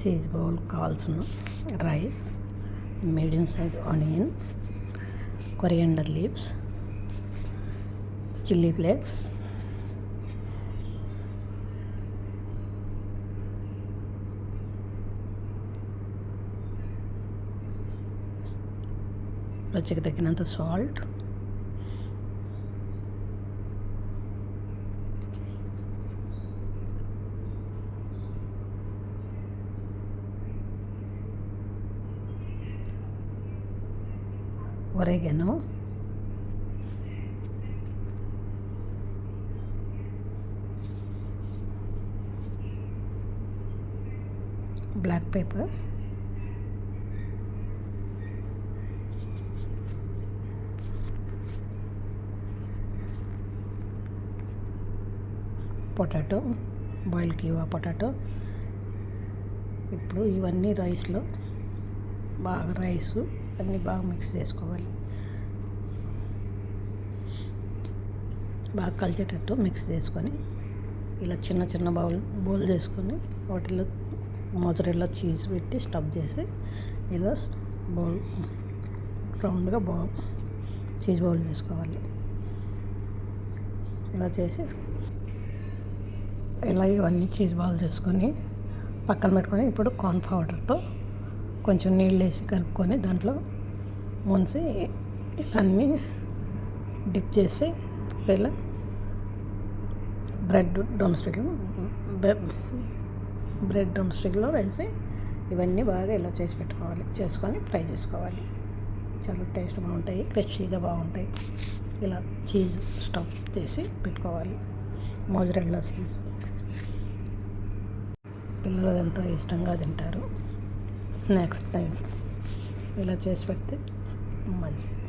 Cheese bowl కావాల్సిన rice, medium size onion, coriander leaves, chilli flakes, రుచికి తగినంత salt, oregano, black pepper, potato, boil కివా potato. ఇప్పుడు ఇవన్నీ రైస్లో అన్నీ బాగా మిక్స్ చేసుకోవాలి. బాగా కలిసేటట్టు మిక్స్ చేసుకొని ఇలా చిన్న చిన్న బౌల్ చేసుకొని వాటిలో మొజరెల్లా చీజ్ పెట్టి స్టఫ్ చేసి ఇలా బౌల్ రౌండ్గా చీజ్ బౌల్ చేసుకోవాలి. ఇలా చేసి ఇలా ఇవన్నీ చీజ్ బాల్ చేసుకొని పక్కన పెట్టుకొని ఇప్పుడు కార్న్ పౌడర్తో కొంచెం నీళ్ళు వేసి కలుపుకొని దాంట్లో ముంచి ఇలా అన్నీ డిప్ చేసి ఇలా బ్రెడ్ డ్రమ్ స్టిక్లో వేసి ఇవన్నీ బాగా ఇలా చేసుకొని ఫ్రై చేసుకోవాలి. చాలా టేస్ట్ బాగుంటాయి, క్రిస్పీగా బాగుంటాయి. ఇలా చీజ్ స్టఫ్ చేసి పెట్టుకోవాలి. మొజరెల్లా చీజ్ పిల్లలు ఎంతో ఇష్టంగా తింటారు. స్నాక్స్ టైం ఇలా చేసి పెడితే మంచిది.